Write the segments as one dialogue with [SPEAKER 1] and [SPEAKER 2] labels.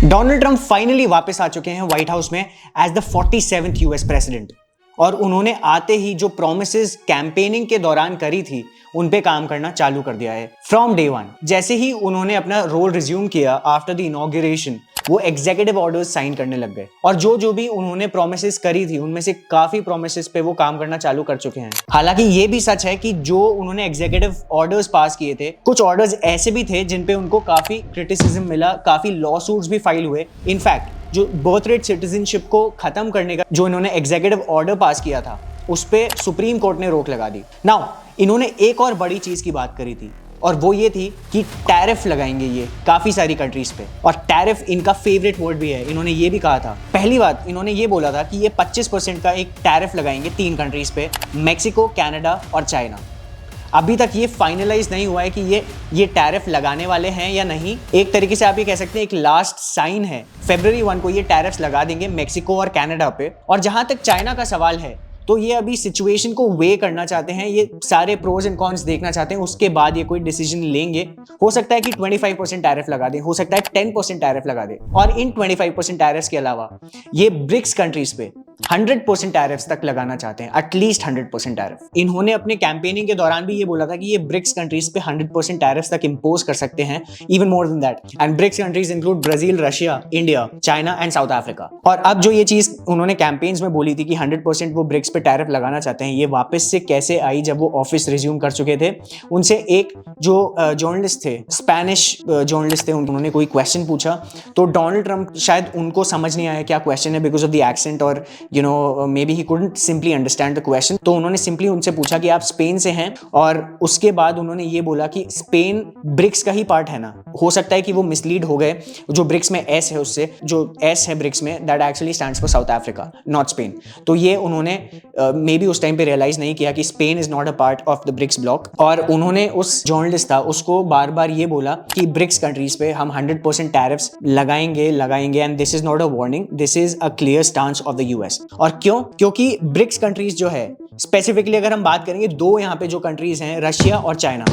[SPEAKER 1] Donald Trump finally वापस आ चुके हैं व्हाइट हाउस में as the 47th US president और उन्होंने आते ही जो प्रोमिसेस कैंपेनिंग के दौरान करी थी उन पे काम करना चालू कर दिया है फ्रॉम डे वन। जैसे ही उन्होंने अपना रोल रिज्यूम किया आफ्टर द इनॉग्रेशन, वो एग्जीक्यूटिव ऑर्डर्स साइन करने लग गए और जो भी उन्होंने प्रोमिसेस करी थी उनमें से काफी प्रोमिसेस पे वो काम करना चालू कर चुके हैं। हालांकि ये भी सच है कि जो उन्होंने एग्जीक्यूटिव ऑर्डर्स पास किए थे, कुछ ऑर्डर्स ऐसे भी थे जिन पे उनको काफी क्रिटिसिज्म मिला, काफी लॉ सूट्स भी फाइल हुए। इनफैक्ट जो बर्थ रेट सिटीजनशिप को खत्म करने का जो इन्होंने एग्जीक्यूटिव ऑर्डर पास किया था उस पे सुप्रीम कोर्ट ने रोक लगा दी। नाउ इन्होंने एक और बड़ी चीज की बात करी थी और वो ये थी कि टैरिफ लगाएंगे ये काफी सारी कंट्रीज पे, और टैरिफ इनका फेवरेट वर्ड भी है। इन्होंने ये भी कहा था, पहली बात इन्होंने ये बोला था कि ये 25% का एक टैरिफ लगाएंगे 3 कंट्रीज पे, मैक्सिको, कनाडा और चाइना। अभी तक ये फाइनलाइज नहीं हुआ है कि ये टैरिफ लगाने वाले हैं या नहीं। एक तरीके से आप ये कह सकते हैं एक लास्ट साइन है। फरवरी 1 को ये टैरिफ्स लगा देंगे मैक्सिको और कनाडा पे। और जहां तक चाइना का सवाल है तो ये अभी सिचुएशन को वे करना चाहते हैं, ये सारे प्रोज एंड कॉन्स देखना चाहते हैं, उसके बाद ये कोई डिसीजन लेंगे। हो सकता है कि 25% टैरिफ लगा दें, हो सकता है 10% टैरिफ लगा दें, और इन 25% टैरिफ्स के अलावा ये ब्रिक्स कंट्रीज पे 100% टैरिफ्स तक लगाना चाहते हैं, एटलीस्ट 100% टैरिफ। इन्होंने अपने कैंपेनिंग के दौरान भी ये बोला था कि ये ब्रिक्स कंट्रीज पे 100% टैरिफ्स तक इंपोज कर सकते हैं, even more than that. And BRICS countries include Brazil, Russia, India, China and South Africa. और अब जो ये चीज उन्होंने कैंपेन्स में बोली थी कि 100% वो ब्रिक्स पे टैरिफ लगाना चाहते हैं, ये वापस से कैसे आई जब वो ऑफिस रिज्यूम कर चुके थे। उनसे एक जो जर्नलिस्ट थे, स्पेनिश जर्नलिस्ट थे, उन्होंने कोई क्वेश्चन पूछा तो डोनाल्ड ट्रंप शायद उनको समझ नहीं आया क्या क्वेश्चन है बिकॉज ऑफ द एक्सेंट, और maybe he couldn't simply understand the question। तो उन्होंने सिंपली उनसे पूछा कि आप स्पेन से हैं, और उसके बाद उन्होंने ये बोला कि स्पेन ब्रिक्स का ही पार्ट है ना। हो सकता है कि वो मिसलीड हो गए, जो ब्रिक्स में एस है उससे, जो एस है ब्रिक्स में that actually stands for South Africa, not Spain. तो ये उन्होंने मे बी उस टाइम पे रियलाइज नहीं किया कि Spain is not a part of the BRICS bloc, और उन्होंने उस जर्नलिस्ट था उसको बार बार ये बोला कि ब्रिक्स कंट्रीज पे हम 100% टैरिफ्स लगाएंगे and this is not a warning, this is a clear stance of the US. और क्यों? क्योंकि ब्रिक्स कंट्रीज जो है, स्पेसिफिकली अगर हम बात करेंगे, 2 यहाँ पे जो कंट्रीज हैं, रशिया और चाइना,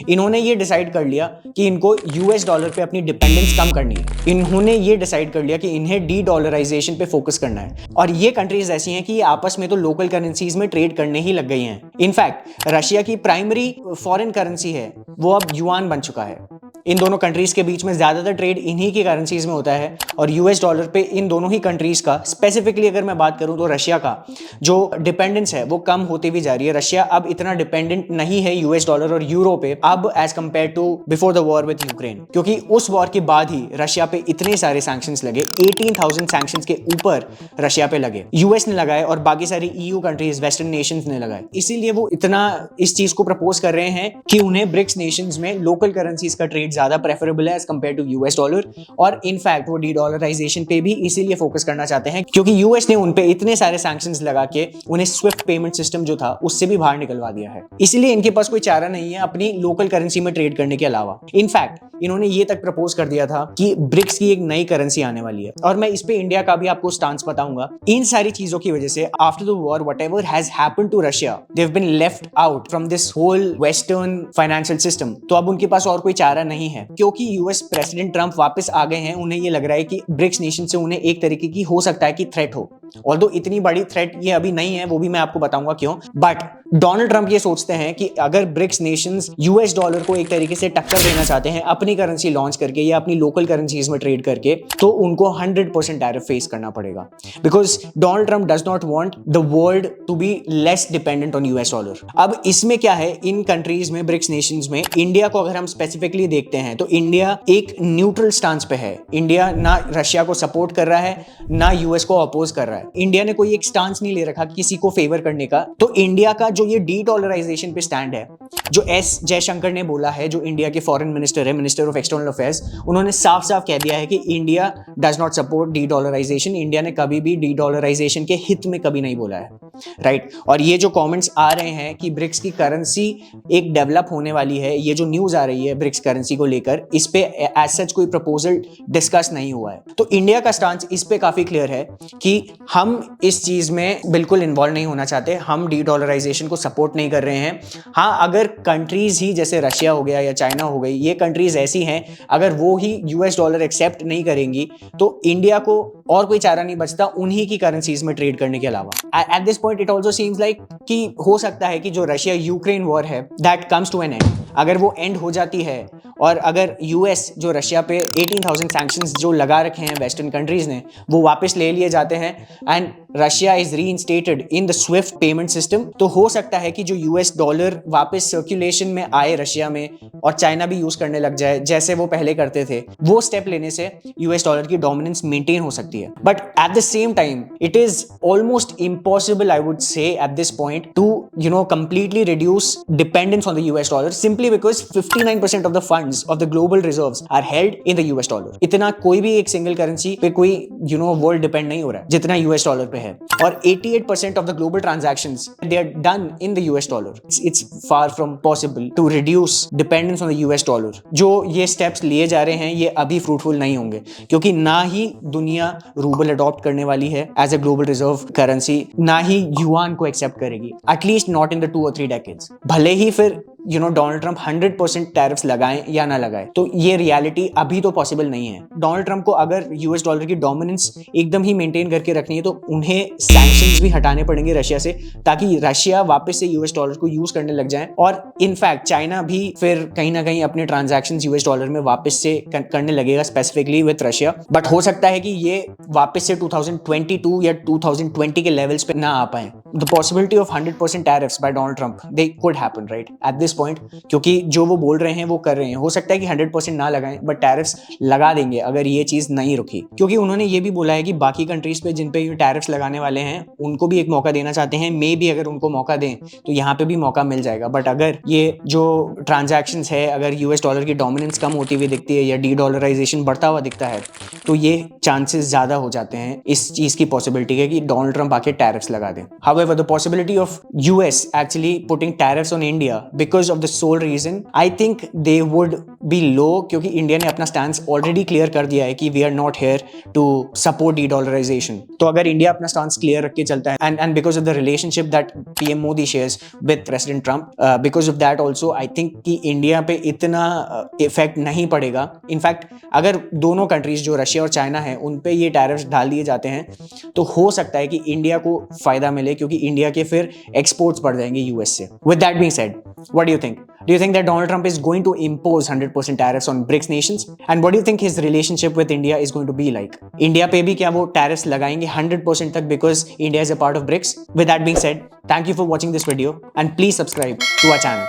[SPEAKER 1] इन्होंने ये डिसाइड कर लिया कि इनको यूएस डॉलर पे अपनी डिपेंडेंस कम करनी है। इन्होंने ये डिसाइड कर लिया कि इन्हें डी डॉलराइजेशन पे फोकस करना है। और ये कंट्रीज ऐसी हैं कि ये आपस में तो लोकल करेंसीज में ट्रेड करने ही लग गई हैं। इनफैक्ट रशिया की प्राइमरी फॉरेन करेंसी है वो अब युआन बन चुका है। इन दोनों कंट्रीज के बीच में ज्यादातर ट्रेड इन्हीं की करेंसीज में होता है, और यूएस डॉलर पे इन दोनों ही कंट्रीज का, स्पेसिफिकली अगर मैं बात करूं तो रशिया का जो डिपेंडेंस है वो कम होती भी जा रही है। रशिया अब इतना डिपेंडेंट नहीं है यूएस डॉलर और यूरो पे अब as compared to before the war with Ukraine, क्योंकि उस वॉर के बाद ही रशिया पे इतने सारे सैंक्शंस लगे। 18,000 सैंक्शंस के ऊपर रशिया पे लगे, यूएस ने लगाए और बाकी सारी ईयू कंट्रीज, वेस्टर्न नेशंस ने लगाए। इसीलिए वो इतना इस चीज को प्रपोज कर रहे हैं कि उन्हें ब्रिक्स नेशंस में लोकल करेंसीज का ट्रेड ज्यादा प्रेफरेबल है as compared to US dollar. और इनफैक्ट वो डी डॉलराइजेशन पे भी इसीलिए फोकस करना चाहते हैं क्योंकि यूएस ने उन पे इतने सारे सैंक्शंस लगा के उन्हें स्विफ्ट पेमेंट सिस्टम जो था उससे भी बाहर निकलवा दिया है। इसीलिए इनके पास कोई चारा नहीं है अपनी लोकल करेंसी में ट्रेड करने के अलावा। इनफैक्ट इन्होंने ये तक प्रपोज कर दिया था कि ब्रिक्स की एक नई करेंसी आने वाली है, और मैं इस पे इंडिया का भी आपको स्टांस बताऊंगा। इन सारी चीजों की वजह से after the war whatever has happened to Russia, they have been left out from this whole western financial system. तो अब उनके पास और कोई चारा नहीं है, क्योंकि यूएस प्रेसिडेंट ट्रंप वापस आ गए हैं। उन्हें ये लग रहा है कि ब्रिक्स नेशन से उन्हें एक तरीके की हो सकता है कि थ्रेट हो, ऑल्दो इतनी बड़ी थ्रेट ये अभी नहीं है, वो भी मैं आपको बताऊंगा क्यों। बट डोनाल्ड ट्रंप ये सोचते हैं कि अगर ब्रिक्स नेशंस यूएस डॉलर को एक तरीके से टक्कर देना चाहते हैं अपनी करेंसी लॉन्च करके या अपनी लोकल करेंसीज में ट्रेड करके, तो उनको 100% टैरिफ फेस करना पड़ेगा, because Donald Trump does not want the world to be less dependent on US dollar. अब इसमें क्या है, इन कंट्रीज में, ब्रिक्स नेशंस में, इंडिया को अगर हम स्पेसिफिकली देखते हैं तो इंडिया एक न्यूट्रल स्टांस पे है। इंडिया ना रशिया को सपोर्ट कर रहा है ना यूएस को अपोज कर रहा है। इंडिया ने कोई एक स्टांस नहीं ले रखा किसी को फेवर करने का। तो इंडिया का जो ये डी डॉलराइजेशन पे स्टैंड है, जो एस जयशंकर ने बोला है, जो इंडिया के फॉरेन मिनिस्टर है, मिनिस्टर ऑफ एक्सटर्नल अफेयर्स, उन्होंने साफ साफ कह दिया है कि India does not support de dollarisation. India ने कभी भी डी डॉलराइजेशन के हित में कभी नहीं बोला है। राइट। और ये जो कमेंट्स आ रहे हैं कि ब्रिक्स की करेंसी एक डेवलप होने वाली है, ये जो न्यूज़ आ रही है ब्रिक्स करेंसी को लेकर, इस पे एज सच कोई प्रपोजल डिस्कस नहीं हुआ है। तो इंडिया का स्टांस इस पे काफ़ी क्लियर है कि हम इस चीज़ में बिल्कुल इन्वॉल्व नहीं होना चाहते, हम डी डॉलराइजेशन को सपोर्ट नहीं कर रहे हैं। हाँ, अगर कंट्रीज ही जैसे रशिया हो गया या चाइना हो गई, ये कंट्रीज ऐसी हैं, अगर वो ही यूएस डॉलर एक्सेप्ट नहीं करेंगी तो इंडिया को और कोई चारा नहीं बचता उन्हीं की करेंसीज में ट्रेड करने के अलावा। At this point it also seems like कि हो सकता है कि जो रशिया यूक्रेन वॉर है that comes to an end. अगर वो एंड हो जाती है और अगर यूएस जो रशिया पे 18,000 सैंक्शंस जो लगा रखे हैं वेस्टर्न कंट्रीज ने वो वापस ले लिए जाते हैं and Russia is reinstated in the Swift payment system, तो हो सकता है कि जो यूएस डॉलर वापस सर्कुलेशन में आए रशिया में और चाइना भी यूज करने लग जाए जैसे वो पहले करते थे। वो स्टेप लेने से यूएस डॉलर की डोमिनेंस मेंटेन हो सकती है। But at the same time it is almost impossible I would say eight this point two completely reduce dependence on the US dollar simply because 59% of the funds of the global reserves are held in the US dollar। इतना कोई भी एक single currency पे कोई world depend नहीं हो रहा है जितना यूएस डॉलर पे है। और 88% of the global transactions they are done in the US dollar। It's far from possible to reduce dependence on the US dollar। जो ये steps लिए जा रहे हैं ये अभी फ्रूटफुल नहीं होंगे क्योंकि ना ही दुनिया रूबल अडॉप्ट करने वाली है as a global reserve currency, ना ही युआन को एक्सेप्ट करेगी, at least not in the 2 or 3 decades। भले ही फिर डोनाल्ड ट्रंप 100% टैरिफ्स लगाएं या ना लगाएं, तो ये रियलिटी अभी तो पॉसिबल नहीं है। डोनाल्ड ट्रंप को अगर यूएस डॉलर की डोमिनेंस एकदम ही मेंटेन करके रखनी है तो उन्हें सैंक्शंस भी हटाने पड़ेंगे रशिया से, ताकि रशिया वापस से यूएस डॉलर को यूज करने लग जाए। और इनफैक्ट चाइना भी फिर कहीं ना कहीं अपने ट्रांजैक्शंस यूएस डॉलर में वापस से करने लगेगा, स्पेसिफिकली विद रशिया। बट हो सकता है कि ये वापस से 2022 या 2020 के लेवल्स पे ना आ पाए। The possibility of 100% tariffs by Donald Trump they could happen right at this point, क्योंकि जो वो बोल रहे हैं वो कर रहे हैं। हो सकता है कि 100% ना लगाएं बट टैरिफ्स लगा देंगे अगर ये चीज नहीं रुकी, क्योंकि उन्होंने ये भी बोला है कि बाकी कंट्रीज पे जिन पे ये टैरिफ्स लगाने वाले हैं उनको भी एक मौका देना चाहते हैं। मे भी अगर उनको मौका दें तो यहाँ पे भी मौका मिल जाएगा। बट अगर ये जो ट्रांजैक्शंस है अगर यूएस डॉलर की डोमिनेंस कम होती हुई दिखती है या डी डॉलराइजेशन बढ़ता हुआ दिखता है तो ये चांसेस ज्यादा हो जाते हैं इस चीज की पॉसिबिलिटी है कि डोनाल्ड ट्रंप आके टैरिफ्स लगा दें। However, the possibility of US actually putting tariffs on India because of the sole reason, I think they would be low, क्योंकि इंडिया ने अपना स्टैंस ऑलरेडी क्लियर कर दिया है कि we are not here to support de dollarisation. तो अगर India अपना स्टैंस क्लियर रख के चलता है and because of the relationship that PM Modi shares with president Trump, because of that also I think कि इंडिया पे इतना इफेक्ट नहीं पड़ेगा। इनफैक्ट अगर दोनों कंट्रीज जो रशिया और चाइना है उन पे ये टैरिफ्स डाल दिए जाते हैं तो हो सकता है कि इंडिया को फायदा मिले, क्योंकि इंडिया के फिर एक्सपोर्ट्स बढ़ जाएंगे यूएस से। With that being said, what do you think? Do you think that Donald Trump is going to impose 100% tariffs on BRICS nations? And what do you think his relationship with India is going to be like? India पे भी क्या वो tariffs लगाएंगे 100% तक because India is a part of BRICS? With that being said, thank you for watching this video and please subscribe to our channel.